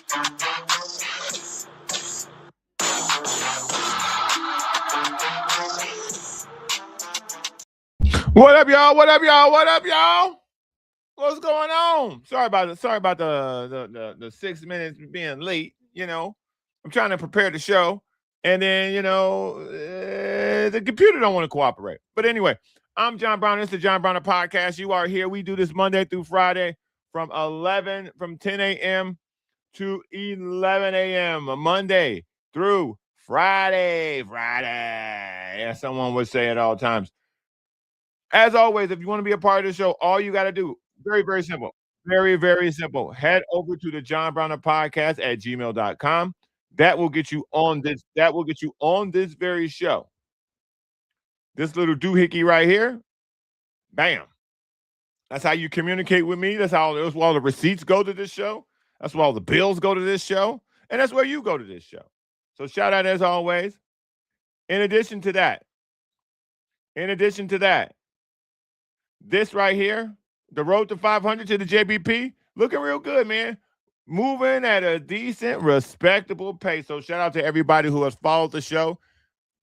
What up, y'all? What up, y'all? What up, y'all? What's going on? Sorry about the 6 minutes being late. I'm trying to prepare the show, and then the computer don't want to cooperate. But anyway, I'm John Brown. It's the John Browner Podcast. You are here. We do this Monday through Friday from 10 a.m. to 11 a.m. Monday through Friday. As someone would say at all times. As always, if you want to be a part of the show, all you got to do, very, very simple. Very, very simple. Head over to the John Browner Podcast at gmail.com. That will get you on this. That will get you on this very show. This little doohickey right here. Bam. That's how you communicate with me. That's where all the receipts go to this show. That's where all the bills go to this show. And that's where you go to this show. So shout out as always. In addition to that, this right here, the road to 500 to the JBP, looking real good, man. Moving at a decent, respectable pace. So shout out to everybody who has followed the show.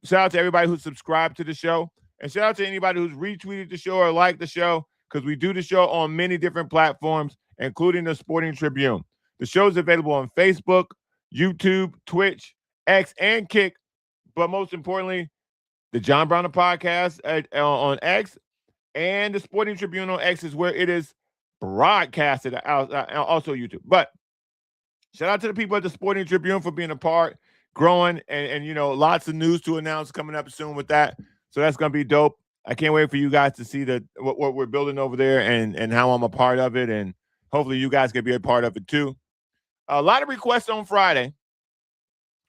Shout out to everybody who subscribed to the show. And shout out to anybody who's retweeted the show or liked the show, because we do the show on many different platforms, including the Sporting Tribune. The show is available on Facebook, YouTube, Twitch, X, and Kick. But most importantly, the John Browner Podcast on X, and the Sporting Tribune on X is where it is broadcasted, also YouTube. But shout out to the people at the Sporting Tribune for being a part, growing, and lots of news to announce coming up soon with that. So that's going to be dope. I can't wait for you guys to see what we're building over there and how I'm a part of it. And hopefully you guys can be a part of it too. A lot of requests on Friday.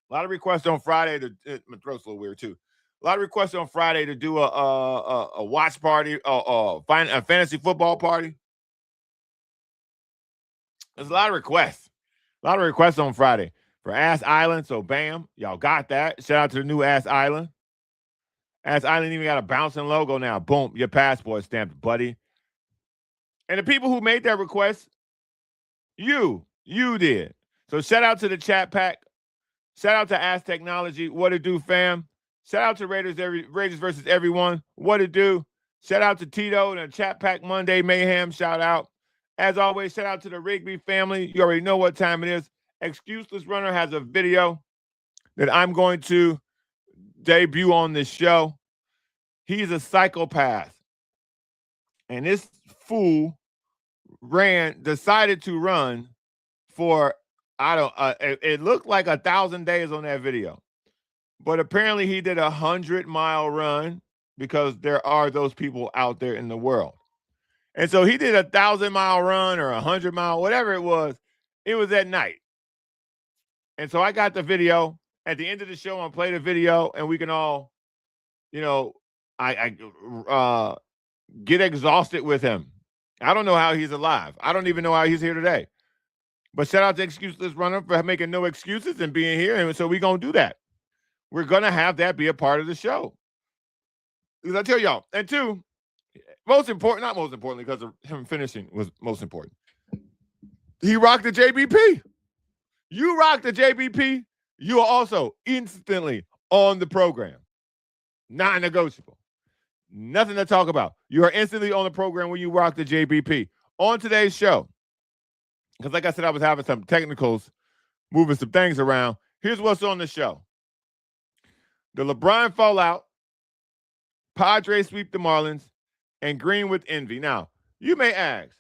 My throat's a little weird too. A lot of requests on Friday to do a watch party, a fantasy football party. There's a lot of requests. On Friday for Ass Island. So bam, y'all got that. Shout out to the new Ass Island. Ass Island even got a bouncing logo now. Boom, your passport stamped, buddy. And the people who made that request, you did. So shout out to the chat pack. Shout out to Ass Technology. What it do, fam? Shout out to Raiders versus everyone. What it do? Shout out to Tito and the Chat Pack Monday Mayhem. Shout out. As always, shout out to the Rigby family. You already know what time it is. Excuseless Runner has a video that I'm going to debut on this show. He's a psychopath. And this fool decided to run for, it looked like 1,000 days on that video. But apparently he did 100-mile run, because there are those people out there in the world. And so he did 1,000-mile run or 100-mile, whatever it was. It was at night. And so I got the video. At the end of the show, I'll play the video, and we can all, I get exhausted with him. I don't know how he's alive. I don't even know how he's here today. But shout out to Excuseless Runner for making no excuses and being here. And so we're going to do that. We're going to have that be a part of the show. Because I tell y'all, and two, not most importantly, because of him finishing was most important. He rocked the JBP. You rock the JBP, you are also instantly on the program. Non-negotiable. Nothing to talk about. You are instantly on the program when you rock the JBP. On today's show, because like I said, I was having some technicals, moving some things around. Here's what's on the show. The LeBron fallout, Padres sweep the Marlins, and Green with envy. Now, you may ask,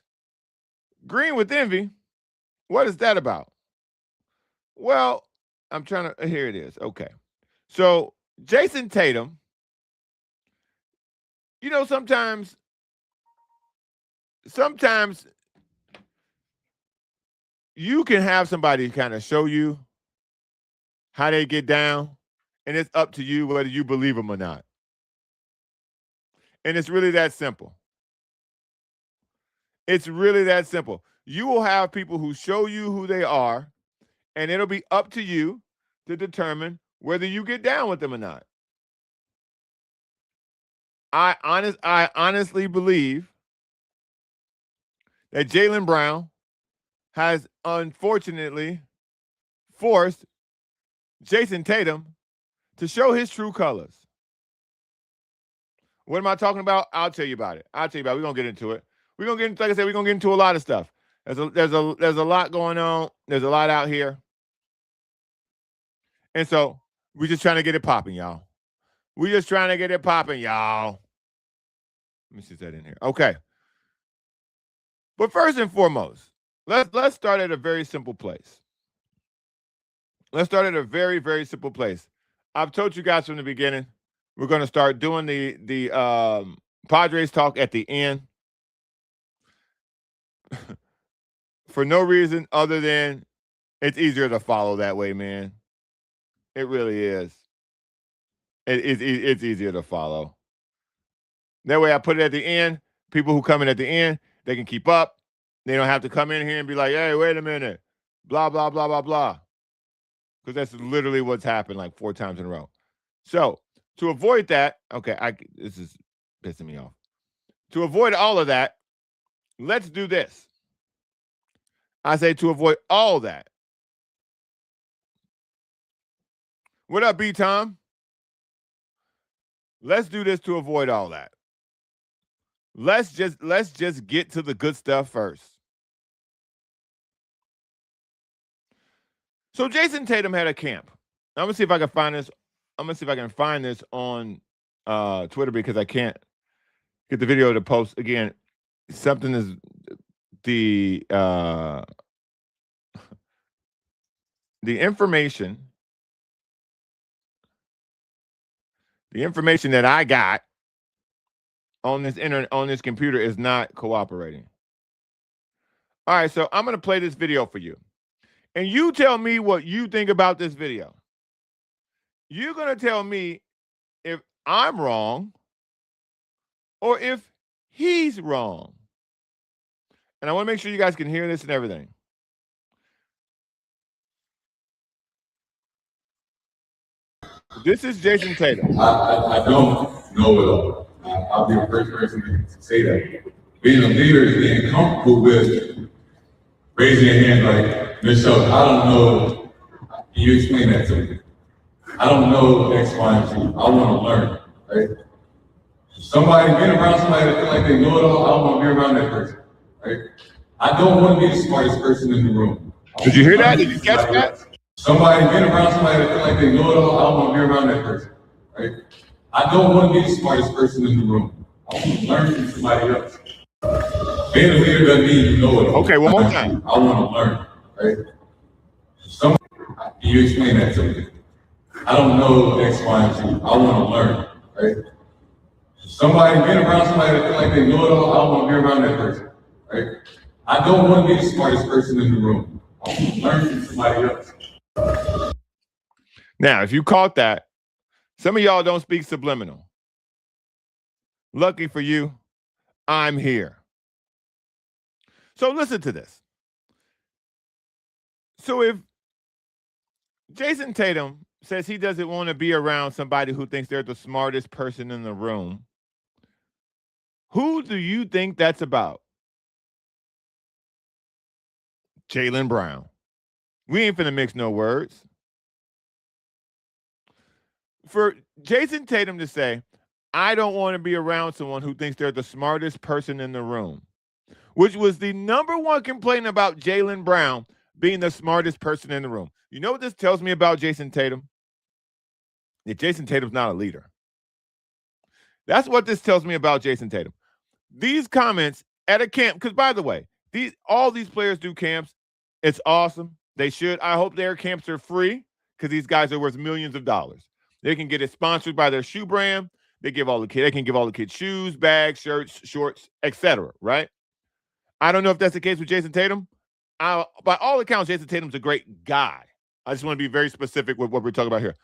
Green with envy, what is that about? Well, here it is. Okay. So, Jason Tatum, sometimes you can have somebody kind of show you how they get down, and it's up to you whether you believe them or not. And it's really that simple. You will have people who show you who they are, and it'll be up to you to determine whether you get down with them or not. I honestly believe that Jaylen Brown has, unfortunately, forced Jason Tatum to show his true colors. What am I talking about? I'll tell you about it. We're gonna get into it. We're gonna get into, like I said, we're gonna get into a lot of stuff. There's a lot going on. There's a lot out here. And so we're just trying to get it popping, y'all. We're just trying to get it popping, y'all. Let me see that in here. Okay. But first and foremost, let's start at a very simple place. Let's start at a very, very simple place. I've told you guys from the beginning, we're going to start doing the Padres talk at the end. For no reason other than it's easier to follow that way, man. It really is. It's easier to follow. That way I put it at the end. People who come in at the end, they can keep up. They don't have to come in here and be like, hey, wait a minute. Blah, blah, blah, blah, blah. Because that's literally what's happened like 4 times in a row. So to avoid that, okay, this is pissing me off. To avoid all of that, let's do this. I say to avoid all that. What up, B-Tom? Let's do this to avoid all that. Let's just get to the good stuff first. So Jason Tatum had a camp. I'm gonna see if I can find this. I'm gonna see if I can find this on Twitter because I can't get the video to post again. Something is the information. The information that I got on this internet, on this computer, is not cooperating. All right, so I'm going to play this video for you. And you tell me what you think about this video. You're going to tell me if I'm wrong or if he's wrong. And I want to make sure you guys can hear this and everything. This is Jason Tatum. I don't know it all. I'll be the first person to say that. Being a leader is being comfortable with raising your hand like, Michelle, I don't know. Can you explain that to me? I don't know X, Y, and Z. I want to learn, right? Being around somebody that feel like they know it all, I don't want to be around that person, right? I don't want to be the smartest person in the room. Did you hear that? Did you catch that? Being around somebody that feel like they know it all, I don't want to be around that person, right? I don't want to be the smartest person in the room. I want to learn from somebody else. Being a leader doesn't mean you know it all. Okay, one more time. I want to learn, right? Can you explain that to me? I don't know X, Y, and Z. I want to learn, right? Being around somebody that feel like they know it all, I don't want to be around that person, right? I don't want to be the smartest person in the room. I want to learn from somebody else. Now, if you caught that, some of y'all don't speak subliminal. Lucky for you, I'm here. So listen to this. So if Jason Tatum says he doesn't want to be around somebody who thinks they're the smartest person in the room, who do you think that's about? Jaylen Brown. We ain't finna mix no words. For Jason Tatum to say, I don't want to be around someone who thinks they're the smartest person in the room, which was the #1 complaint about Jaylen Brown being the smartest person in the room. You know what this tells me about Jason Tatum? That Jason Tatum's not a leader. That's what this tells me about Jason Tatum. These comments at a camp, because by the way, all these players do camps. It's awesome. They should. I hope their camps are free because these guys are worth millions of dollars. They can get it sponsored by their shoe brand. They can give all the kids shoes, bags, shirts, shorts, etc. Right? I don't know if that's the case with Jason Tatum. By all accounts, Jason Tatum's a great guy. I just want to be very specific with what we're talking about here.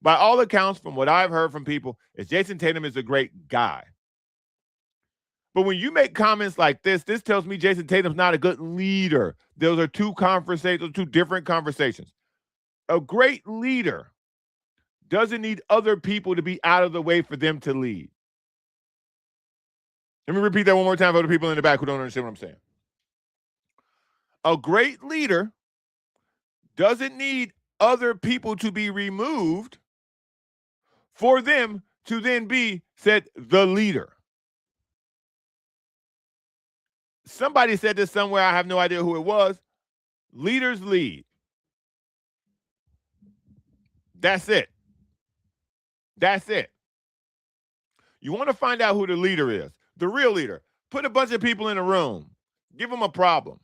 By all accounts, from what I've heard from people, is Jason Tatum is a great guy. But when you make comments like this tells me Jason Tatum's not a good leader. Those are two different conversations. A great leader doesn't need other people to be out of the way for them to lead. Let me repeat that one more time for the people in the back who don't understand what I'm saying. A great leader doesn't need other people to be removed for them to then be said the leader. Somebody said this somewhere, I have no idea who it was. Leaders lead. That's it. That's it. You want to find out who the leader is, the real leader. Put a bunch of people in a room. Give them a problem.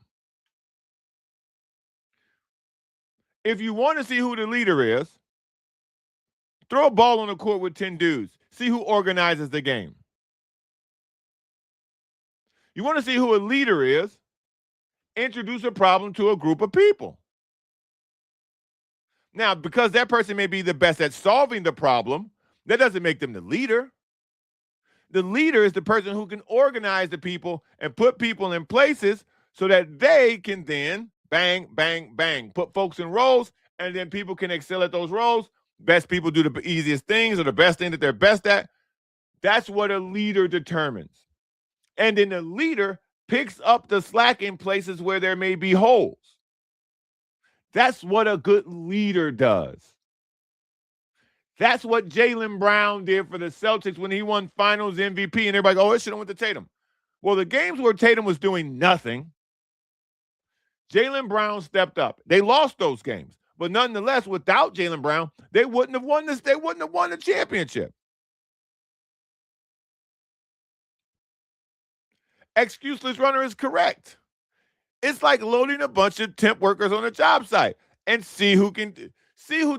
If you want to see who the leader is, throw a ball on the court with 10 dudes. See who organizes the game. You want to see who a leader is? Introduce a problem to a group of people. Now, because that person may be the best at solving the problem, that doesn't make them the leader. The leader is the person who can organize the people and put people in places so that they can then bang, bang, bang, put folks in roles, and then people can excel at those roles. Best people do the easiest things or the best thing that they're best at. That's what a leader determines. And then the leader picks up the slack in places where there may be holes. That's what a good leader does. That's what Jaylen Brown did for the Celtics when he won Finals MVP, and everybody go, oh, it should have went to Tatum. Well, the games where Tatum was doing nothing, Jaylen Brown stepped up. They lost those games, but nonetheless, without Jaylen Brown, they wouldn't have won this. They wouldn't have won the championship. Excuseless runner is correct. It's like loading a bunch of temp workers on a job site and see who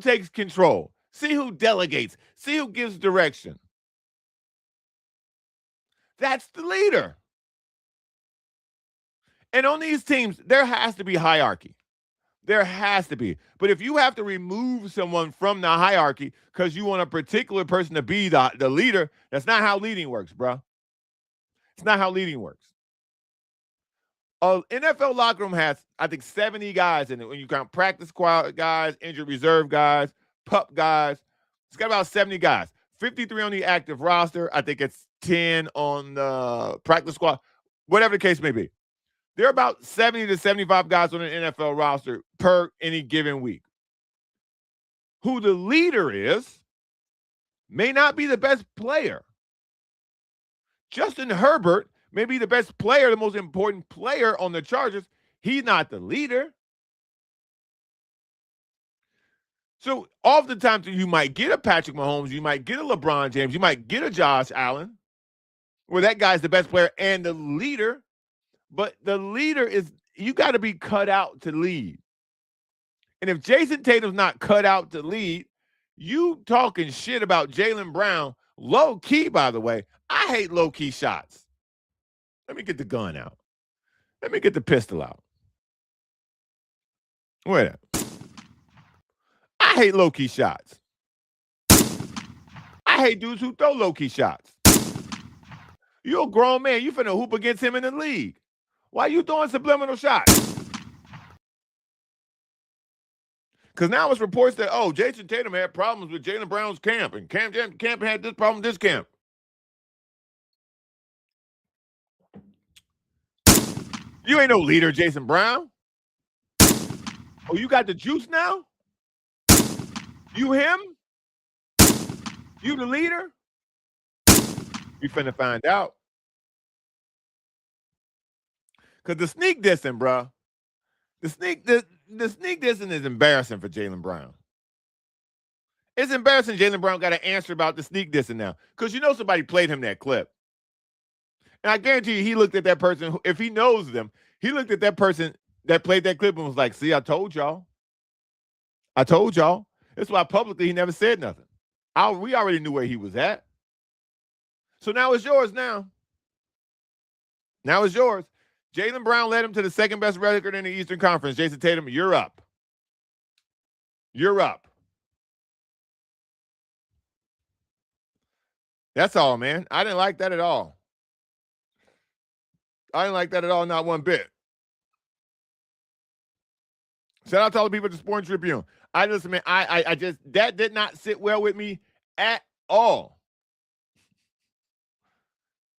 takes control, see who delegates, see who gives direction. That's the leader. And on these teams, there has to be hierarchy. There has to be. But if you have to remove someone from the hierarchy because you want a particular person to be the leader, that's not how leading works, bro. It's not how leading works. An NFL locker room has, I think, 70 guys in it. When you count practice squad guys, injured reserve guys, pup guys, it's got about 70 guys. 53 on the active roster. I think it's 10 on the practice squad, whatever the case may be. There are about 70 to 75 guys on an NFL roster per any given week. Who the leader is may not be the best player. Justin Herbert may be the best player, the most important player on the Chargers. He's not the leader. So oftentimes you might get a Patrick Mahomes, you might get a LeBron James, you might get a Josh Allen, where that guy's the best player and the leader. But the leader is, you got to be cut out to lead. And if Jason Tatum's not cut out to lead, you talking shit about Jaylen Brown, low key, by the way. I hate low key shots. Let me get the gun out. Let me get the pistol out. Wait. I hate low key shots. I hate dudes who throw low key shots. You're a grown man. You finna hoop against him in the league. Why are you throwing subliminal shots? Because now it's reports that, oh, Jason Tatum had problems with Jaylen Brown's camp, and camp had this problem with this camp. You ain't no leader, Jason Brown. Oh, you got the juice now? You him? You the leader? We finna find out. Because the sneak dissing, bro. The sneak dissing is embarrassing for Jaylen Brown. It's embarrassing Jaylen Brown got to answer about the sneak dissing now. Because you know somebody played him that clip. And I guarantee you he looked at that person, if he knows them, he looked at that person that played that clip and was like, see, I told y'all. I told y'all. That's why publicly he never said nothing. We already knew where he was at. So now it's yours now. Now it's yours. Jaylen Brown led him to the second best record in the Eastern Conference. Jason Tatum, you're up. You're up. That's all, man. I didn't like that at all. I didn't like that at all, not one bit. Shout out to all the people at the Sporting Tribune. Listen, man, I just, that did not sit well with me at all.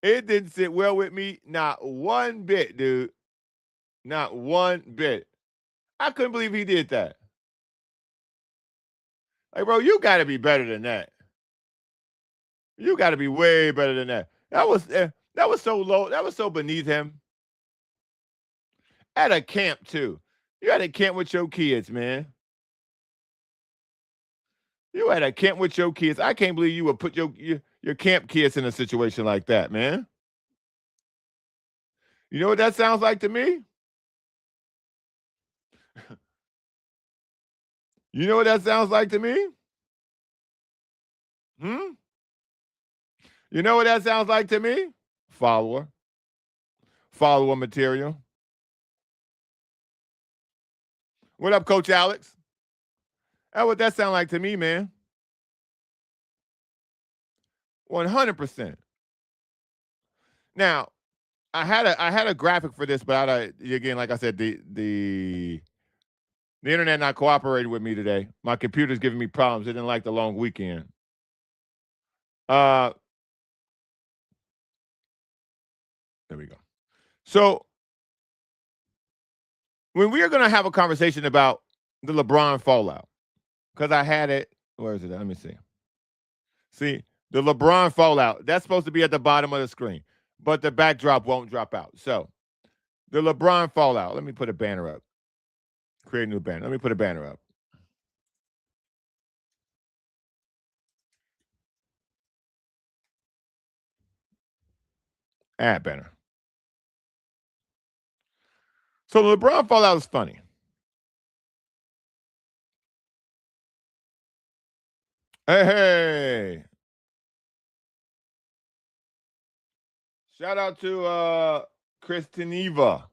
It didn't sit well with me, not one bit, dude. Not one bit. I couldn't believe he did that. Like, bro, you got to be better than that. You got to be way better than that. That was so low. That was so beneath him. At a camp too. You at a camp with your kids, man. You at a camp with your kids. I can't believe you would put your camp kids in a situation like that, man. You know what that sounds like to me? You know what that sounds like to me? Hmm? You know what that sounds like to me? Follower. Follower material. What up, Coach Alex? That's what that sound like to me, man. 100%. Now, I had a graphic for this, but again, like I said, the internet not cooperating with me today. My computer's giving me problems. It didn't like the long weekend. There we go. So when we are going to have a conversation about the LeBron fallout, because I had it. Where is it? Let me see. See, the LeBron fallout, that's supposed to be at the bottom of the screen, but the backdrop won't drop out. So the LeBron fallout. Let me put a banner up. Create a new banner. Let me put a banner up. Add banner. So the LeBron fallout is funny. Hey. Shout out to Christineva.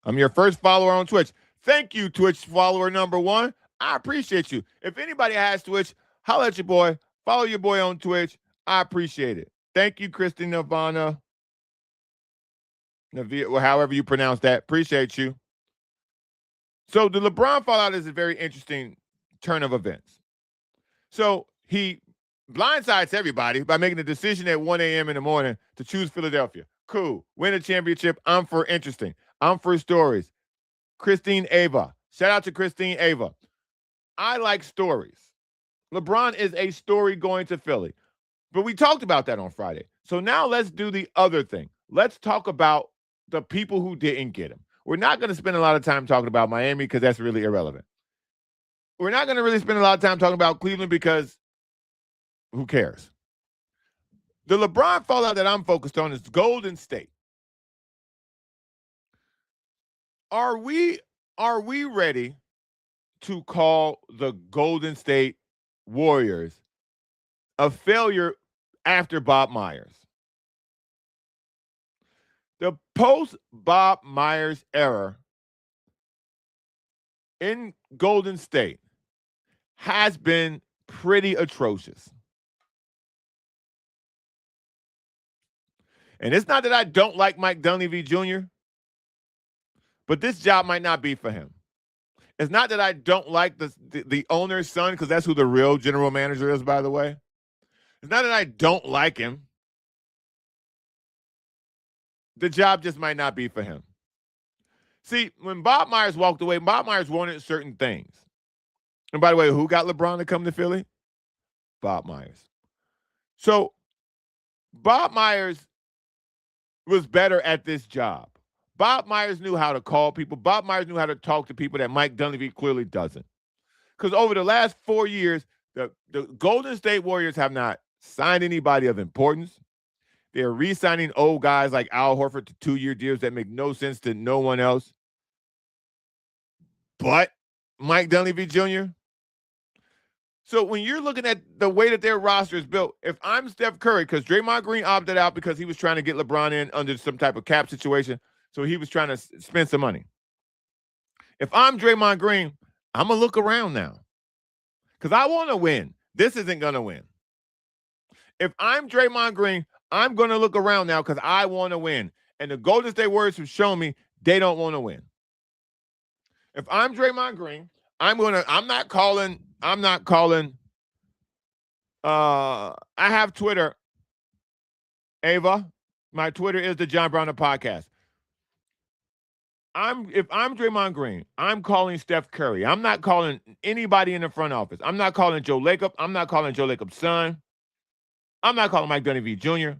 I'm your first follower on Twitch. Thank you, Twitch follower number 1. I appreciate you. If anybody has Twitch, holla at your boy. Follow your boy on Twitch. I appreciate it. Thank you, Christina Navana. However you pronounce that. Appreciate you. So the LeBron fallout is a very interesting turn of events. So he blindsides everybody by making a decision at 1 a.m. in the morning to choose Philadelphia. Cool. Win a championship. I'm for interesting. I'm for stories. Christine Ava. Shout out to Christine Ava. I like stories. LeBron is a story going to Philly. But we talked about that on Friday. So now let's do the other thing. Let's talk about the people who didn't get him. We're not going to spend a lot of time talking about Miami because that's really irrelevant. We're not going to really spend a lot of time talking about Cleveland because who cares? The LeBron fallout that I'm focused on is Golden State. Are we ready to call the Golden State Warriors a failure after Bob Myers? The post-Bob Myers era in Golden State has been pretty atrocious. And it's not that I don't like Mike Dunleavy Jr., but this job might not be for him. It's not that I don't like the owner's son, because that's who the real general manager is, by the way. It's not that I don't like him. The job just might not be for him. See, when Bob Myers walked away, Bob Myers wanted certain things. And by the way, who got LeBron to come to Philly? Bob Myers. So Bob Myers was better at this job. Bob Myers knew how to call people. Bob Myers knew how to talk to people that Mike Dunleavy clearly doesn't. Because over the last 4 years, the Golden State Warriors have not signed anybody of importance. They're re-signing old guys like Al Horford to 2-year deals that make no sense to no one else but Mike Dunleavy Jr. So when you're looking at the way that their roster is built, if I'm Steph Curry, because Draymond Green opted out because he was trying to get LeBron in under some type of cap situation, so he was trying to spend some money. If I'm Draymond Green, I'm going to look around now because I want to win. This isn't going to win. If I'm Draymond Green, I'm going to look around now because I want to win. And the Golden State Warriors have shown me they don't want to win. If I'm Draymond Green, I'm not calling. I have Twitter, Ava. My Twitter is the John Browner Podcast. if I'm Draymond Green, I'm calling Steph Curry. I'm not calling anybody in the front office. I'm not calling Joe Lacob. I'm not calling Joe Lacob's son. I'm not calling Mike Dunleavy Jr.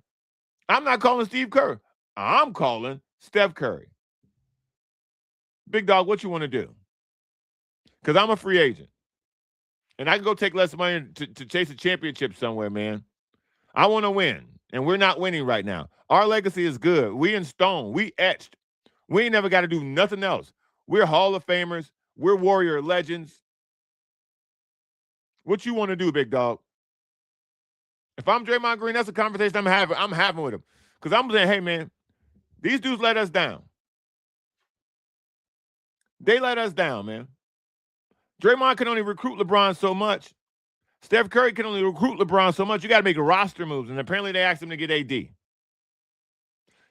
I'm not calling Steve Kerr. I'm calling Steph Curry. Big dog, what you want to do? Because I'm a free agent. And I can go take less money to chase a championship somewhere, man. I want to win. And we're not winning right now. Our legacy is good. We in stone. We etched. We ain't never got to do nothing else. We're Hall of Famers. We're Warrior legends. What you want to do, big dog? If I'm Draymond Green, that's a conversation I'm having with him. Because I'm saying, hey, man, these dudes let us down. They let us down, man. Draymond can only recruit LeBron so much. Steph Curry can only recruit LeBron so much. You got to make roster moves. And apparently they asked him to get AD.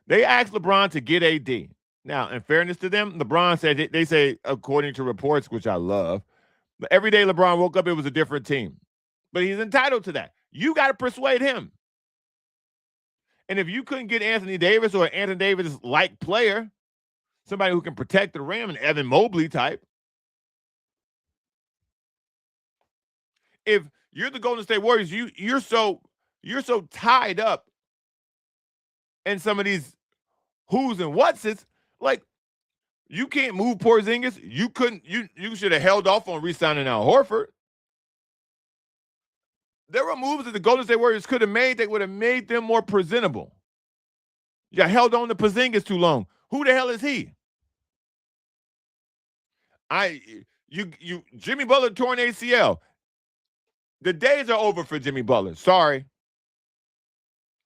They asked LeBron to get AD. Now, in fairness to them, LeBron said, they say, according to reports, which I love, but every day LeBron woke up, it was a different team. But he's entitled to that. You got to persuade him. And if you couldn't get Anthony Davis or an Anthony Davis-like player, somebody who can protect the rim, an Evan Mobley type, if you're the Golden State Warriors, you're so tied up in some of these who's and what's it's like you can't move Porzingis. You should have held off on re-signing Al Horford. There were moves that the Golden State Warriors could have made that would have made them more presentable. You held on to Porzingis too long. Who the hell is he? Jimmy Butler torn ACL. The days are over for Jimmy Butler. Sorry.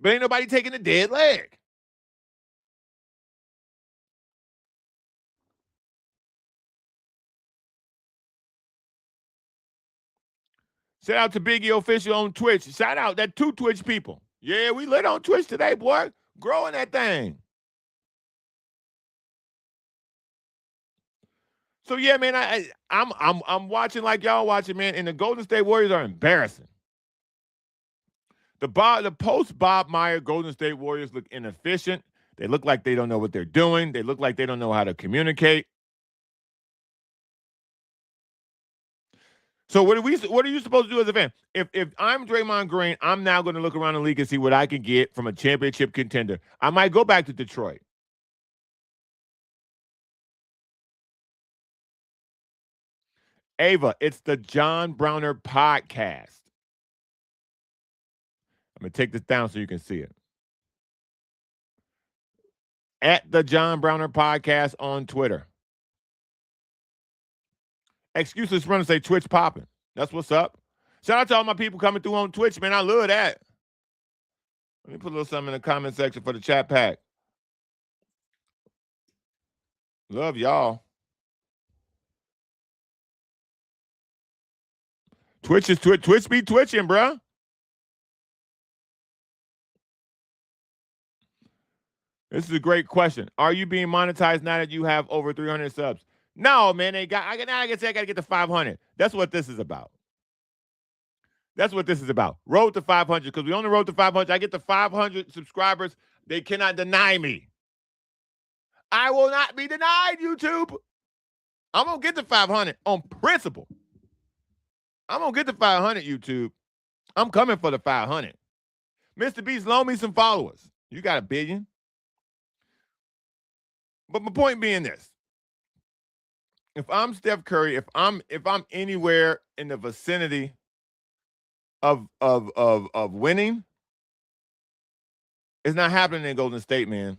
But ain't nobody taking a dead leg. Shout out to Biggie Official on Twitch. Shout out that 2 Twitch people. Yeah, we lit on Twitch today, boy. Growing that thing. So yeah, man, I'm watching like y'all watching, man, and the Golden State Warriors are embarrassing. The post Bob Meyer Golden State Warriors look inefficient. They look like they don't know what they're doing. They look like they don't know how to communicate. So what are you supposed to do as a fan? If I'm Draymond Green, I'm now going to look around the league and see what I can get from a championship contender. I might go back to Detroit. Ava, it's the John Browner podcast. I'm going to take this down so you can see it. At the John Browner podcast on Twitter. Excuseless run to say Twitch popping. That's what's up. Shout out to all my people coming through on Twitch, man. I love that. Let me put a little something in the comment section for the chat pack. Love y'all. Twitch be twitching, bruh. This is a great question. Are you being monetized now that you have over 300 subs? No, man. I got to get to 500. That's what this is about. Road to 500, because we on the road to 500. I get to 500 subscribers. They cannot deny me. I will not be denied, YouTube. I'm going to get to 500 on principle. I'm going to get to 500, YouTube. I'm coming for the 500. Mr. Beast, loan me some followers. You got 1 billion. But my point being this. If I'm Steph Curry, if I'm anywhere in the vicinity of winning, it's not happening in Golden State, man.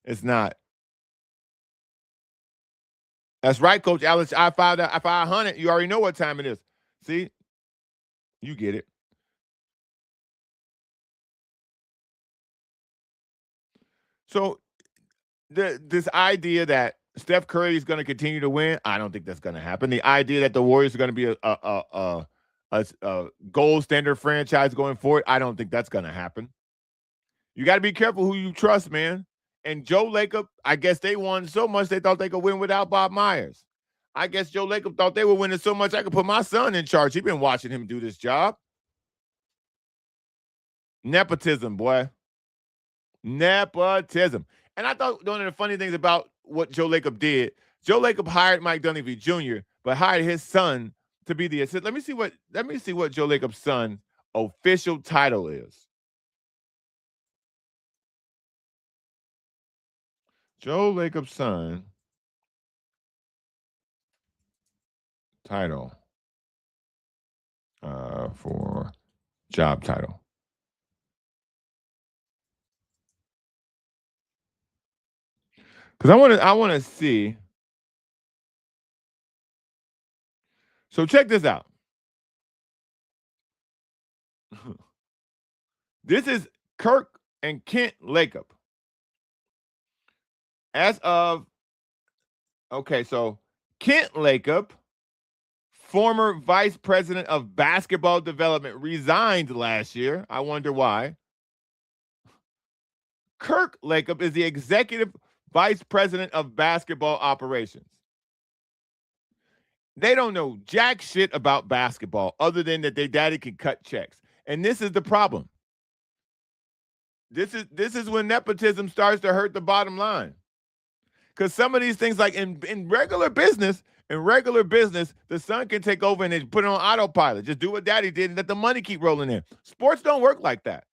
It's not. That's right, Coach Alex. I 500. You already know what time it is. See? You get it. So this idea that Steph Curry is going to continue to win, I don't think that's going to happen. The idea that the Warriors are going to be a gold standard franchise going forward, I don't think that's going to happen. You got to be careful who you trust, man. And Joe Lacob, I guess they won so much they thought they could win without Bob Myers. I guess Joe Lacob thought they were winning so much I could put my son in charge. He's been watching him do this job. Nepotism, boy. Nepotism. And I thought one of the funny things about what Joe Lacob did, Joe Lacob hired Mike Dunleavy Jr., but hired his son to be the assistant. Let me see what Joe Lacob's son's official title is. Joe Lacob's son title for job title. Because I want to see. So check this out. This is Kirk and Kent Lacob. As of, okay, so Kent Lacob, former vice president of basketball development, resigned last year. I wonder why. Kirk Lacob is the executive vice president of basketball operations. They don't know jack shit about basketball other than that their daddy can cut checks. And this is the problem. This is when nepotism starts to hurt the bottom line. Because some of these things, like in regular business, the son can take over and they put it on autopilot. Just do what daddy did and let the money keep rolling in. Sports don't work like that.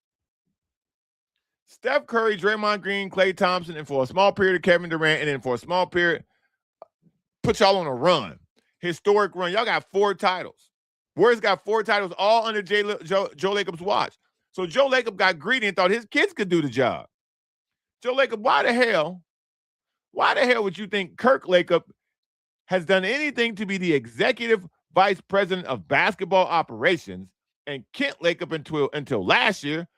Steph Curry, Draymond Green, Klay Thompson, and for a small period, Kevin Durant, and then for a small period, put y'all on a run. Historic run. Y'all got 4 titles. Warriors got 4 titles, all under Joe Lacob's watch. So Joe Lacob got greedy and thought his kids could do the job. Joe Lacob, why the hell would you think Kirk Lacob has done anything to be the executive vice president of basketball operations, and Kent Lacob until last year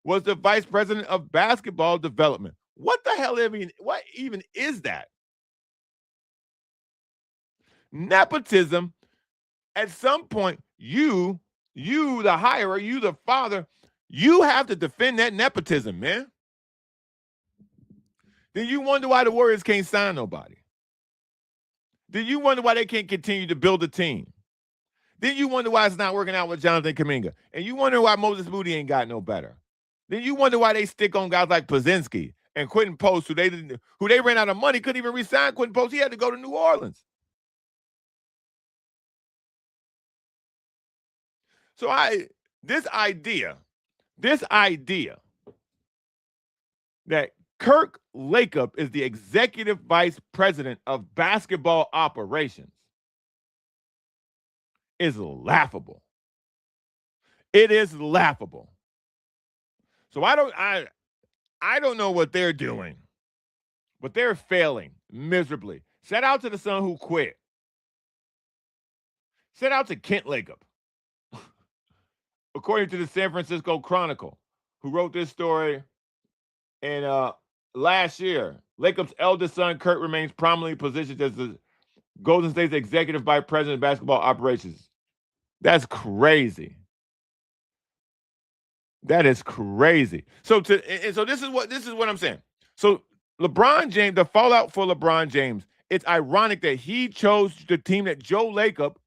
was the vice president of basketball development? What the hell? What even is that? Nepotism. At some point, you the hirer, you the father, you have to defend that nepotism, man. Then you wonder why the Warriors can't sign nobody. Then you wonder why they can't continue to build a team. Then you wonder why it's not working out with Jonathan Kuminga. And you wonder why Moses Moody ain't got no better. Then you wonder why they stick on guys like Pozinski and Quentin Post, who they ran out of money, couldn't even re-sign Quentin Post. He had to go to New Orleans. So this idea that Kirk Lacob is the executive vice president of basketball operations is laughable. It is laughable. So I don't know what they're doing, but they're failing miserably. Shout out to the son who quit. Shout out to Kent Lacob. According to the San Francisco Chronicle, who wrote this story in last year, Lacob's eldest son, Kurt, remains prominently positioned as the Golden State's executive vice president of basketball operations. That's crazy. That is crazy. So this is what I'm saying. So LeBron James, the fallout for LeBron James, it's ironic that he chose the team that Joe Lacob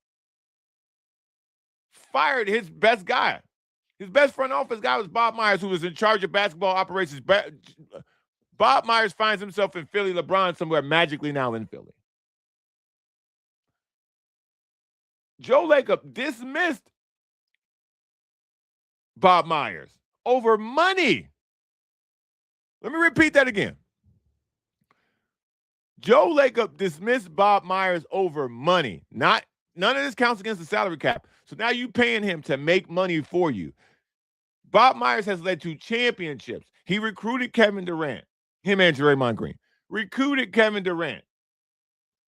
fired his best guy. His best front office guy was Bob Myers, who was in charge of basketball operations. Bob Myers finds himself in Philly, LeBron somewhere magically now in Philly. Joe Lacob dismissed Bob Myers over money. Let me repeat that again. Joe Lacob dismissed Bob Myers over money. None of this counts against the salary cap. So now you paying him to make money for you. Bob Myers has led to championships. He recruited Kevin Durant, him and Draymond Green. Recruited Kevin Durant.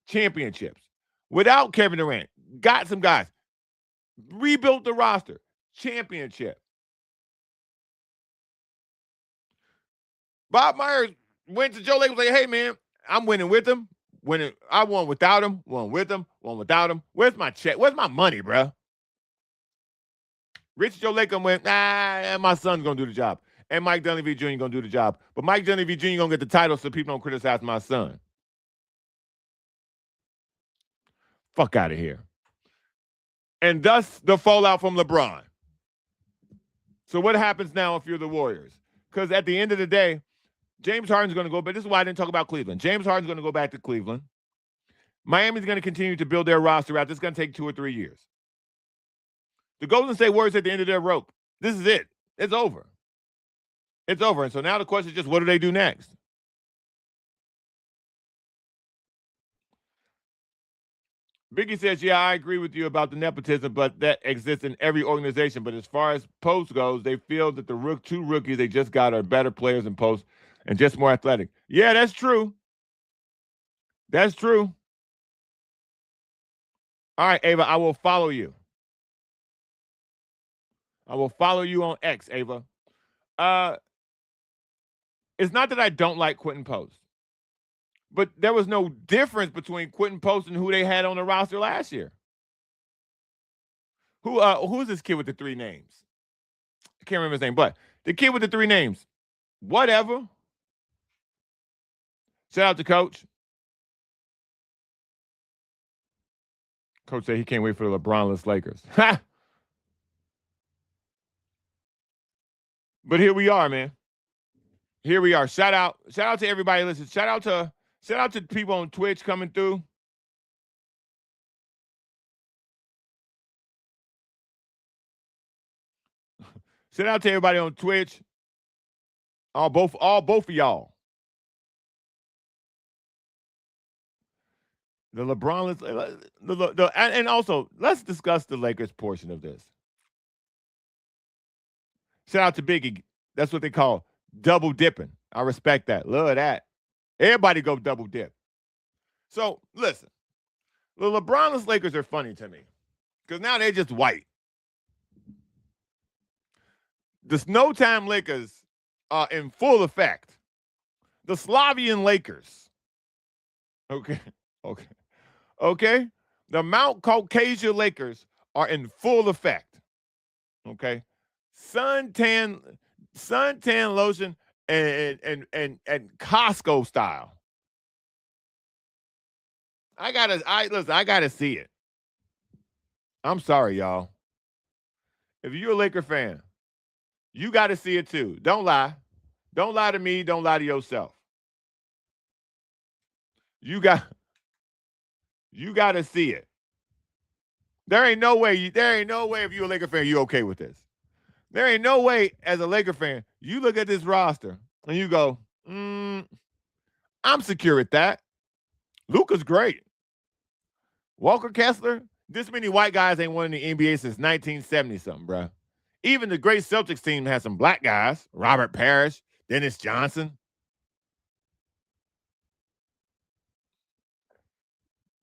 Championships. Without Kevin Durant, got some guys. Rebuilt the roster. Championship. Bob Myers went to Joe Lacob and said, hey, man, I'm winning with him. I won without him, won with him, won without him. Where's my check? Where's my money, bro? Rich Joe Lacob went, my son's going to do the job. And Mike Dunleavy Jr. going to do the job. But Mike Dunleavy Jr. going to get the title so people don't criticize my son. Fuck out of here. And thus the fallout from LeBron. So what happens now if you're the Warriors? Because at the end of the day, James Harden's going to go, but this is why I didn't talk about Cleveland. James Harden's going to go back to Cleveland. Miami's going to continue to build their roster out. This is going to take 2 or 3 years. The Golden State Warriors at the end of their rope. This is it. It's over. It's over. And so now the question is just, what do they do next? Biggie says, yeah, I agree with you about the nepotism, but that exists in every organization. But as far as post goes, they feel that the 2 rookies they just got are better players in post and just more athletic. Yeah, that's true. That's true. All right, Ava, I will follow you. I will follow you on X, Ava. It's not that I don't like Quentin Post, but there was no difference between Quentin Post and who they had on the roster last year. Who's this kid with the 3 names? I can't remember his name, but the kid with the 3 names. Whatever. Shout out to Coach. Coach said he can't wait for the LeBron-less Lakers. Ha! But here we are, man. Here we are. Shout out to everybody listening. Shout out to people on Twitch coming through. Shout out to everybody on Twitch. Both of y'all. The LeBron, and also let's discuss the Lakers portion of this. Shout out to Biggie. That's what they call double dipping. I respect that. Love that. Everybody go double dip. So listen, the LeBronless Lakers are funny to me because now they're just white. The Snowtime Lakers are in full effect. The Slavian Lakers. Okay. The Mount Caucasia Lakers are in full effect. Okay. Suntan lotion and Costco style. I gotta see it. I'm sorry, y'all. If you're a Laker fan, you gotta see it too. Don't lie. Don't lie to me. Don't lie to yourself. You gotta see it. There ain't no way if you're a Laker fan, you're okay with this. There ain't no way as a Laker fan, you look at this roster and you go, I'm secure at that. Luka's great. Walker Kessler, this many white guys ain't won in the NBA since 1970-something, bro. Even the great Celtics team has some black guys. Robert Parrish, Dennis Johnson.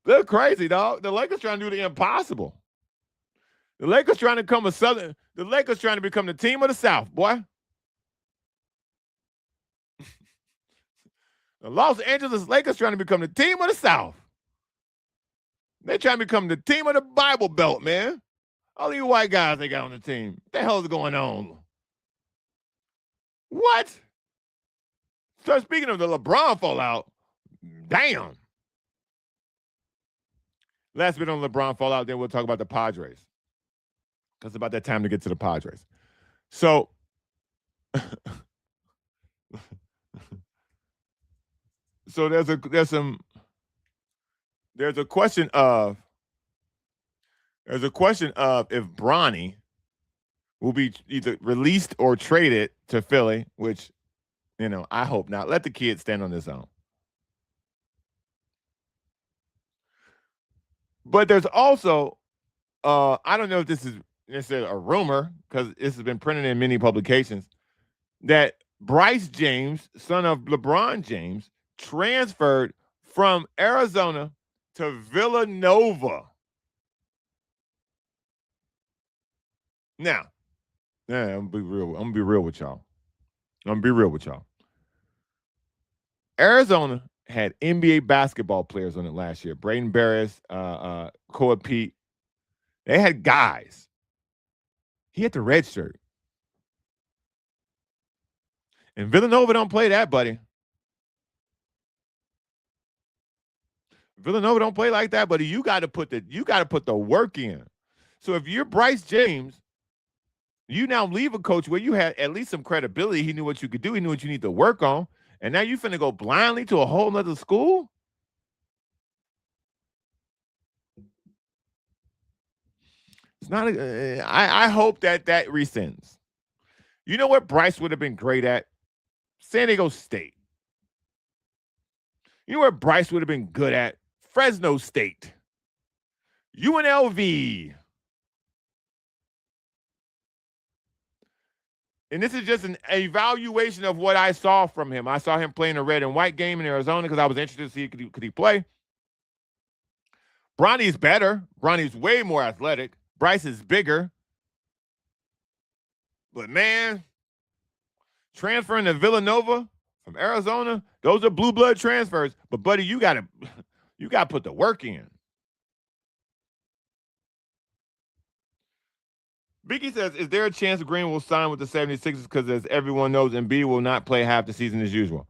They're crazy, dog. The Lakers trying to do the impossible. The Lakers trying to become the Lakers trying to become the team of the South, boy. The Los Angeles Lakers trying to become the team of the South. They're trying to become the team of the Bible Belt, man. All these white guys they got on the team. What the hell is going on? What? So speaking of the LeBron fallout, damn. Last bit on LeBron fallout, then we'll talk about the Padres. Because it's about that time to get to the Padres. So, there's a question of if Bronny will be either released or traded to Philly, which, I hope not. Let the kid stand on his own. But there's also, I don't know if this is necessarily a rumor, because this has been printed in many publications, that Bryce James, son of LeBron James, transferred from Arizona to Villanova. Now, I'm gonna be real with y'all. Arizona had NBA basketball players on it last year. Braden Barris, Koa Pete. They had guys. He had the red shirt. And Villanova don't play that, buddy. Villanova don't play like that, buddy. You got to put the work in. So if you're Bryce James, you now leave a coach where you had at least some credibility. He knew what you could do. He knew what you need to work on. And now you finna go blindly to a whole nother school? It's not. I hope that rescinds. You know what Bryce would have been great at? San Diego State. You know where Bryce would have been good at? Fresno State. UNLV. And this is just an evaluation of what I saw from him. I saw him playing a red and white game in Arizona because I was interested to see could he play. Bronny's better. Bronny's way more athletic. Bryce is bigger. But man, transferring to Villanova from Arizona, those are blue blood transfers. But buddy, you gotta put the work in. Vicky says, is there a chance Green will sign with the 76ers because as everyone knows, Embiid will not play half the season as usual?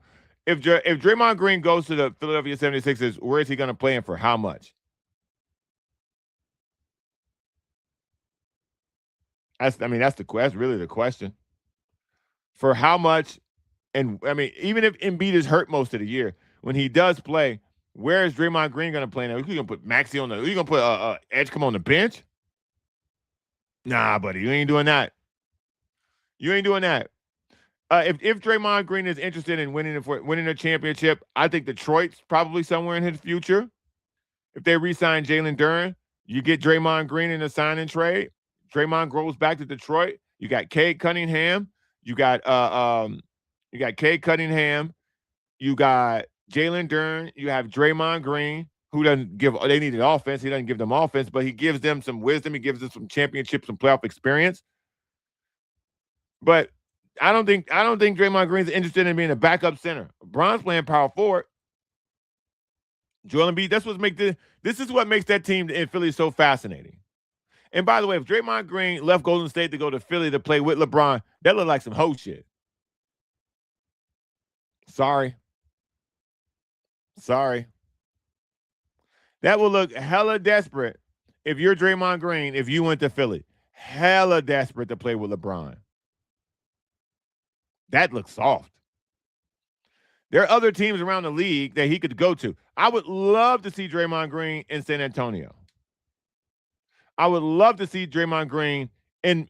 If Draymond Green goes to the Philadelphia 76ers, where is he going to play and for how much? That's really the question. For how much? And I mean, even if Embiid is hurt most of the year, when he does play, where is Draymond Green going to play now? You going to put Maxey on the? You going to put Edge come on the bench? Nah, buddy, you ain't doing that. You ain't doing that. If Draymond Green is interested in winning a championship, I think Detroit's probably somewhere in his future. If they re-sign Jalen Duren, you get Draymond Green in a sign and trade. Draymond goes back to Detroit. You got Cade Cunningham. You got Cade Cunningham. You got Jalen Duren. You have Draymond Green, who doesn't give. They needed offense. He doesn't give them offense, but he gives them some wisdom. He gives them some championships, some playoff experience. But I don't think Draymond Green's interested in being a backup center. Bron's playing power forward. Joel Embiid. This is what makes that team in Philly so fascinating. And by the way, if Draymond Green left Golden State to go to Philly to play with LeBron, that looked like some hoe shit. Sorry. That will look hella desperate if you're Draymond Green, if you went to Philly. Hella desperate to play with LeBron. That looks soft. There are other teams around the league that he could go to. I would love to see Draymond Green in San Antonio. I would love to see Draymond Green in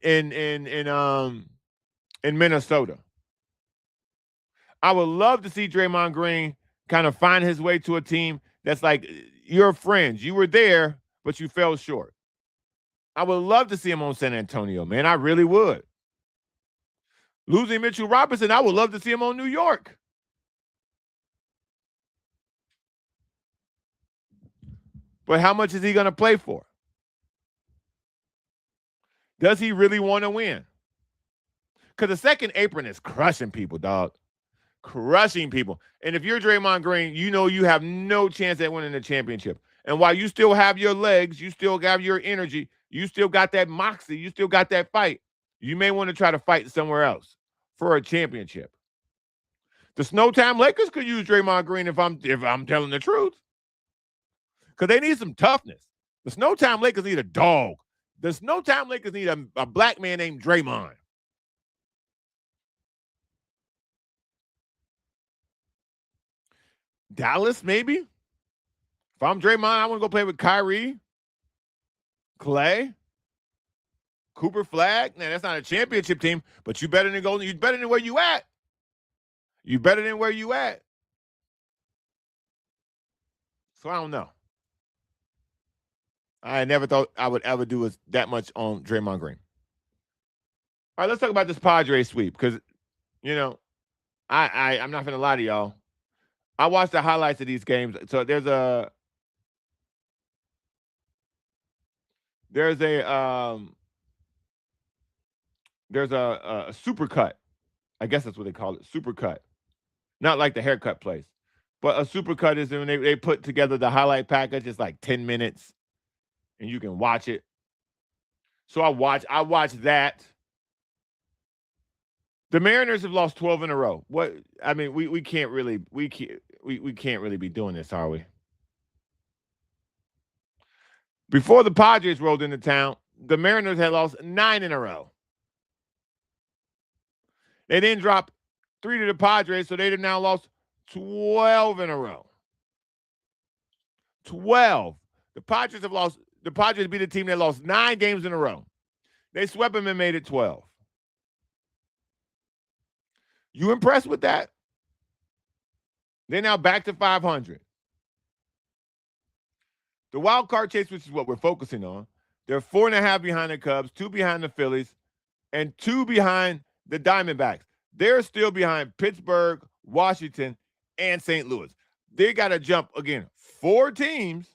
Minnesota. I would love to see Draymond Green kind of find his way to a team that's like your friends. You were there, but you fell short. I would love to see him on San Antonio, man. I really would. Losing Mitchell Robinson, I would love to see him on New York. But how much is he going to play for? Does he really want to win? Because the second apron is crushing people, dog. Crushing people. And if you're Draymond Green, you know you have no chance at winning the championship. And while you still have your legs, you still have your energy, you still got that moxie, you still got that fight, you may want to try to fight somewhere else for a championship. The Snowtime Lakers could use Draymond Green if I'm telling the truth. Because they need some toughness. The Snowtime Lakers need a dog. The Snowtime Lakers need a black man named Draymond. Dallas, maybe? If I'm Draymond, I want to go play with Kyrie, Clay, Cooper Flag. Now, that's not a championship team, but you better than Golden. You better than where you at. You better than where you at. So I don't know. I never thought I would ever do that much on Draymond Green. All right, let's talk about this Padres sweep because, you know, I'm not going to lie to y'all. I watched the highlights of these games. So there's a super cut. I guess that's what they call it, super cut. Not like the haircut place, but a super cut is when they put together the highlight package. It's like 10 minutes, and you can watch it. So I watched that. The Mariners have lost 12 in a row. What I mean, we can't really be doing this, are we? Before the Padres rolled into town, the Mariners had lost 9 in a row. They then dropped 3 to the Padres, so they have now lost 12 in a row. 12. The Padres beat a team that lost 9 games in a row. They swept them and made it 12. You impressed with that? They're now back to 500. The wild card chase, which is what we're focusing on, they're 4.5 behind the Cubs, 2 behind the Phillies, and 2 behind the Diamondbacks. They're still behind Pittsburgh, Washington, and St. Louis. They got to jump, again, 4 teams.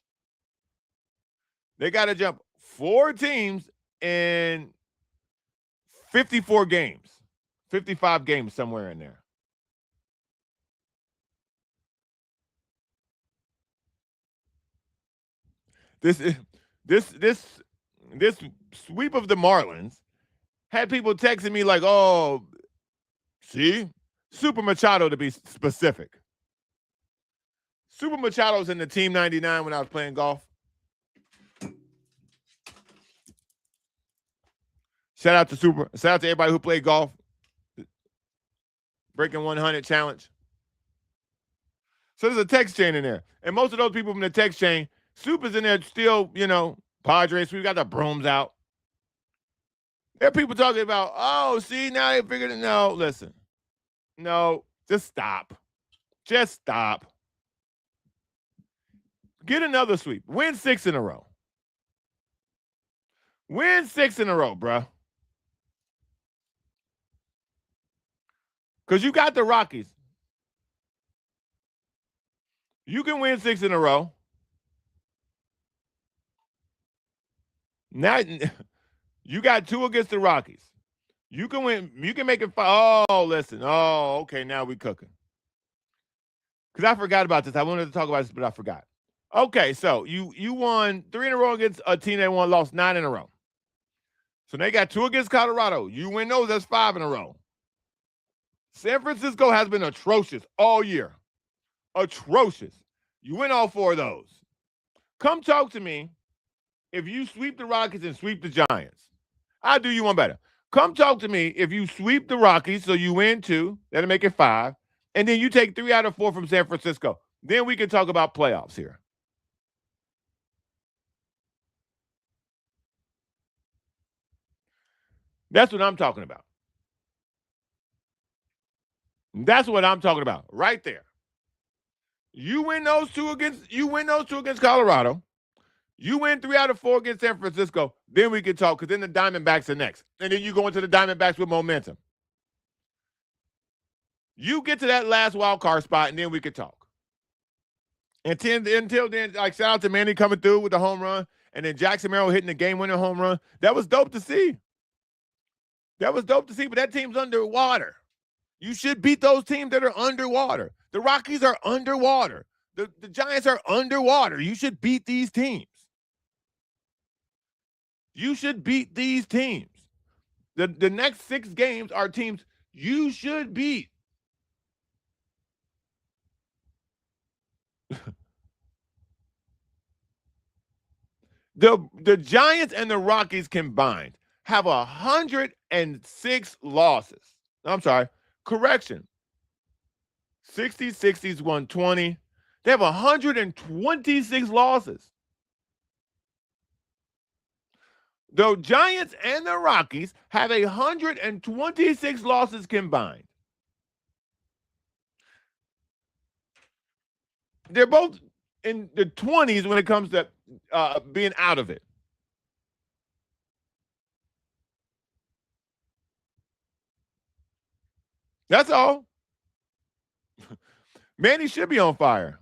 They got to jump 4 teams in 54 games, 55 games, somewhere in there. This sweep of the Marlins had people texting me like, "Oh, see, Super Machado to be specific. Super Machado's in the Team 99 when I was playing golf. Shout out to everybody who played golf. Breaking 100 challenge. So there's a text chain in there. And most of those people from the text chain, Super's in there still, Padres. We've got the brooms out. There are people talking about, oh, see, now they figured it. No, listen. No, just stop. Just stop. Get another sweep. Win 6 in a row. Win 6 in a row, bro. Because you got the Rockies. You can win 6 in a row. Now, you got 2 against the Rockies. You can win. You can make it 5. Oh, listen. Oh, okay. Now we cooking. Because I forgot about this. I wanted to talk about this, but I forgot. Okay, so you won 3 in a row against a team that lost 9 in a row. So they got 2 against Colorado. You win those, that's 5 in a row. San Francisco has been atrocious all year. Atrocious. You win all 4 of those. Come talk to me if you sweep the Rockies and sweep the Giants. I'll do you one better. Come talk to me if you sweep the Rockies, so you win 2, that'll make it 5, and then you take 3 out of 4 from San Francisco. Then we can talk about playoffs here. That's what I'm talking about. That's what I'm talking about right there. You win those two against Colorado. You win 3 out of 4 against San Francisco. Then we can talk, because then the Diamondbacks are next. And then you go into the Diamondbacks with momentum. You get to that last wild card spot, and then we can talk. Until then, like, shout out to Manny coming through with the home run, and then Jackson Merrill hitting the game-winning home run. That was dope to see. But that team's underwater. You should beat those teams that are underwater. The Rockies are underwater. The Giants are underwater. You should beat these teams. You should beat these teams. The next 6 games are teams you should beat. The Giants and the Rockies combined have 106 losses. I'm sorry. Correction. 60, 60s, 120. They have 126 losses. The Giants and the Rockies have 126 losses combined. They're both in the 20s when it comes to being out of it. That's all. Manny should be on fire.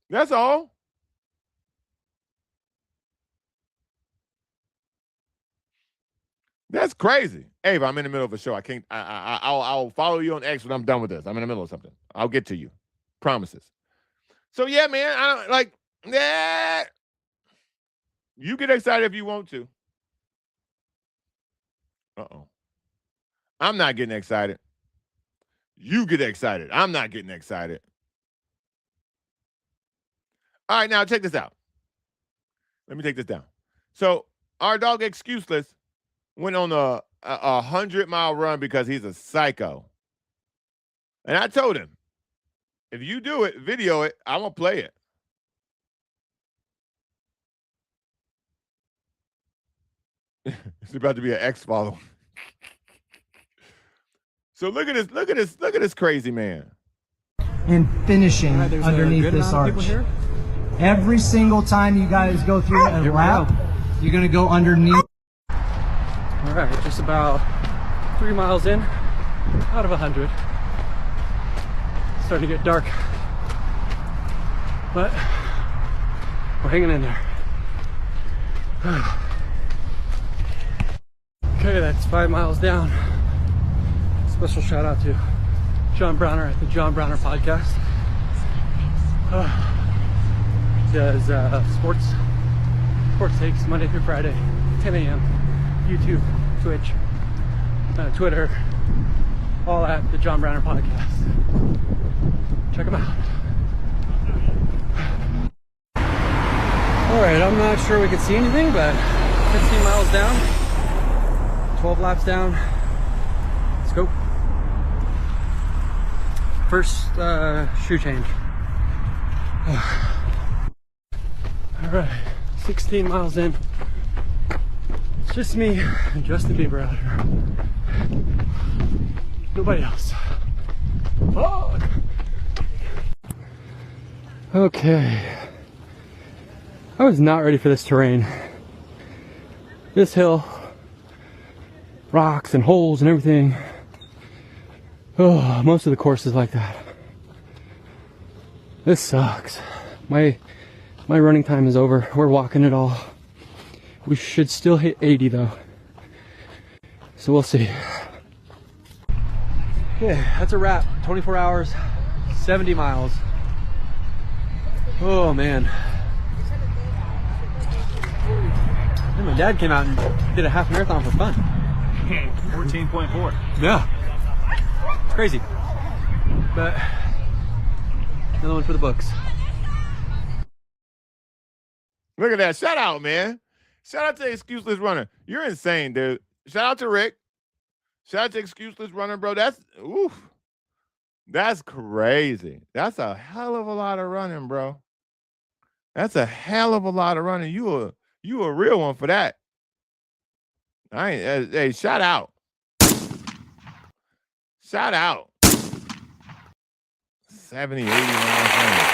That's all. That's crazy. Abe, I'm in the middle of a show. I can't. I'll follow you on X when I'm done with this. I'm in the middle of something. I'll get to you. Promises. So yeah, man. I don't like. Yeah. You get excited if you want to. Uh-oh. I'm not getting excited. You get excited. I'm not getting excited. All right, now check this out. Let me take this down. So our dog Excuseless went on a 100-mile run because he's a psycho. And I told him, if you do it, video it, I'm going to play it. It's about to be an X follow. So look at this crazy man. And finishing underneath this arch. Every single time you guys go through a lap, you're gonna go underneath. All right, just about 3 miles in, out of 100. Starting to get dark, but we're hanging in there. Okay, that's 5 miles down. Special shout out to John Browner at the John Browner podcast. Does sports takes Monday through Friday, 10 a.m. YouTube, Twitch, Twitter, all at the John Browner podcast. Check them out. All right, I'm not sure we could see anything, but 15 miles down, 12 laps down. Let's go. First shoe change. All right, 16 miles in. It's just me and Justin Bieber out here. Nobody else. Oh. Okay. I was not ready for this terrain. This hill, rocks and holes and everything. Oh, most of the course is like that. This sucks. My running time is over. We're walking it all. We should still hit 80 though. So we'll see. Okay, that's a wrap. 24 hours, 70 miles. Oh man. And my dad came out and did a half marathon for fun. 14.4. Yeah. It's crazy. But another one for the books. Look at that. Shout out, man. Shout out to Excuseless Runner. You're insane, dude. Shout out to Rick. Shout out to Excuseless Runner, bro. That's crazy. That's a hell of a lot of running, bro. That's a hell of a lot of running. You a real one for that. Hey, shout out. Shout out. 70, 80 miles running.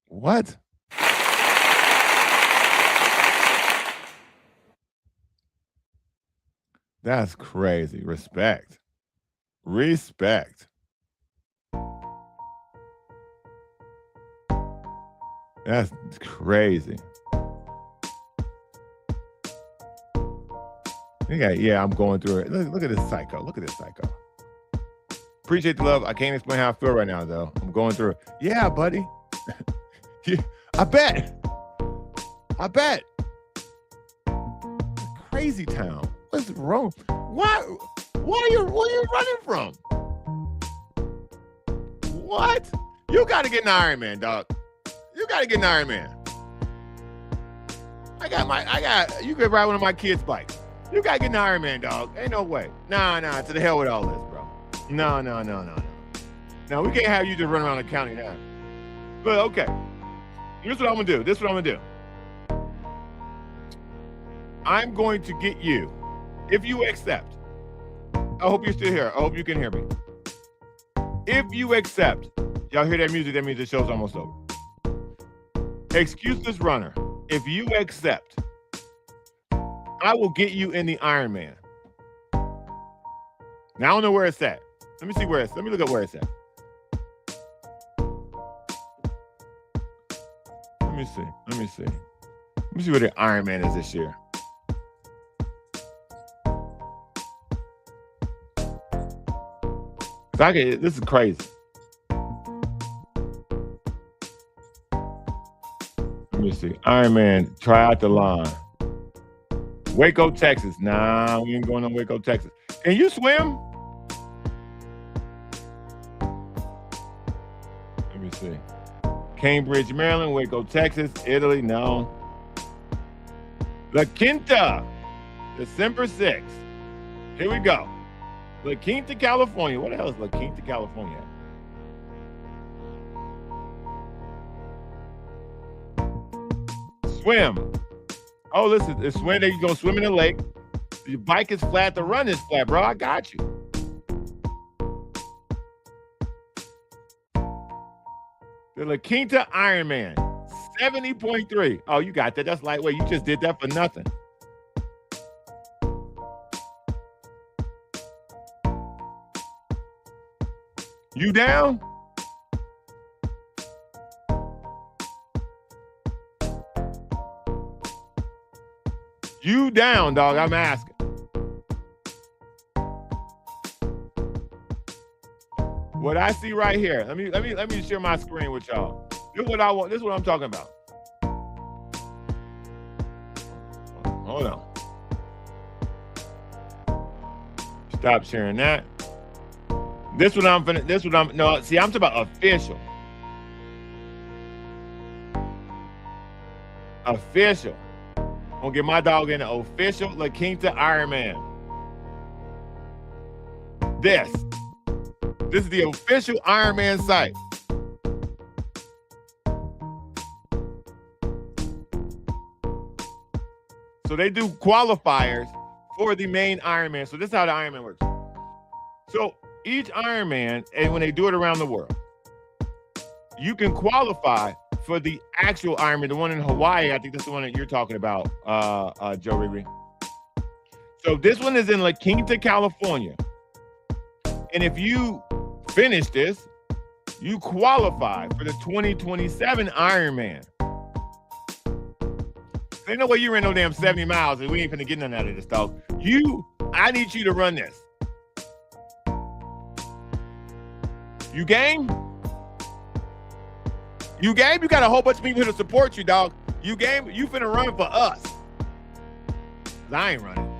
What? That's crazy. Respect. Respect. That's crazy. Yeah, I'm going through it. Look at this psycho. Look at this psycho. Appreciate the love. I can't explain how I feel right now, though. I'm going through it. Yeah, buddy. Yeah, I bet. Crazy town. What's wrong? Why are you running from? What? You got to get an Ironman, dog. You got to get an Ironman. You could ride one of my kids' bikes. You got to get an Ironman, dog. Ain't no way. Nah, to the hell with all this, bro. No. No, we can't have you just run around the county now. But okay. Here's what I'm going to do. I'm going to get you, if you accept. I hope you're still here. I hope you can hear me. If you accept, y'all hear that music, that means the show's almost over. Excuseless Runner, if you accept, I will get you in the Ironman. Now I don't know where it's at. Let me see where it's at. Let me look up where it's at. Let me see where the Ironman is this year. This is crazy. Let me see. Ironman, triathlon. Waco, Texas. Nah, we ain't going to Waco, Texas. Can you swim? Let me see. Cambridge, Maryland, Waco, Texas, Italy, no. La Quinta, December 6th. Here we go. La Quinta, California. What the hell is La Quinta, California? Swim. Oh, listen, it's swim. You go swim in the lake. Your bike is flat. The run is flat, bro. I got you. The La Quinta Ironman, 70.3. Oh, you got that. That's lightweight. You just did that for nothing. You down? You down, dog. I'm asking. What I see right here. Let me share my screen with y'all. This is what I want. This is what I'm talking about. Hold on. Stop sharing that. No, see, I'm talking about official. Official. I'm gonna get my dog in the official La Quinta Ironman. This is the official Ironman site. So they do qualifiers for the main Ironman. So this is how the Ironman works. So each Ironman, and when they do it around the world, you can qualify for the actual Ironman, the one in Hawaii. I think that's the one that you're talking about, Joe Rigby. So this one is in La Quinta, California. And if you finish this, you qualify for the 2027 Ironman. Ain't no way you ran no damn 70 miles and we ain't finna get none out of this, dog. I need you to run this. You game? You game? You got a whole bunch of people here to support you, dog. You game? You finna run for us. 'Cause I ain't running.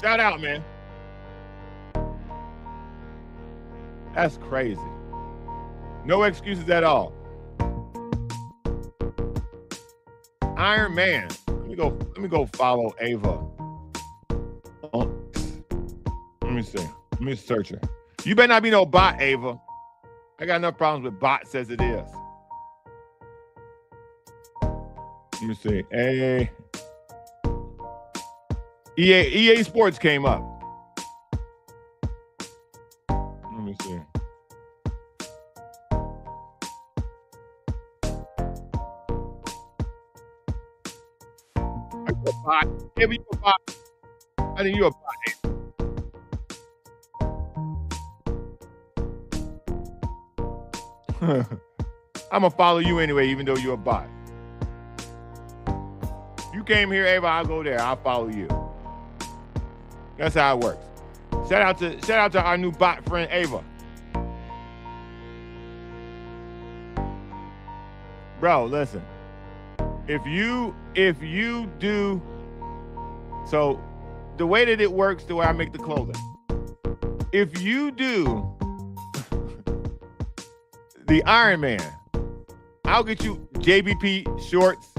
Shout out, man. That's crazy. No excuses at all. Iron Man. Let me go follow Ava. Oh, let me see. Let me search her. You better not be no bot, Ava. I got enough problems with bots as it is. Let me see. EA Sports came up. Let me see. Are you a bot? Ava, you a bot? I think you a bot. I'm gonna follow you anyway, even though you're a bot. You came here, Ava, I'll go there. I'll follow you. That's how it works. Shout out to our new bot friend, Ava. Bro, listen. If you do, so the way that it works, the way I make the clothing. If you do the Iron Man, I'll get you JBP shorts,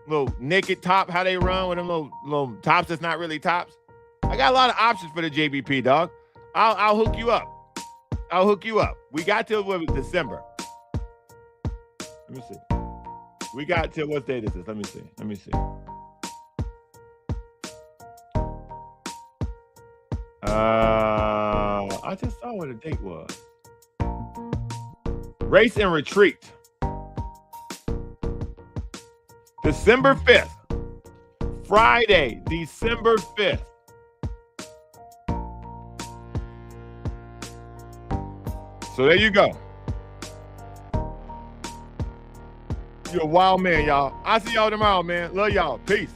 little naked top, how they run with them little tops that's not really tops. I got a lot of options for the JBP, dog. I'll hook you up. I'll hook you up. We got till December. Let me see. We got till what date is this? Let me see. I just saw what the date was. Race and retreat. December 5th. Friday, December 5th. So there you go. You're a wild man, y'all. I'll see y'all tomorrow, man. Love y'all. Peace.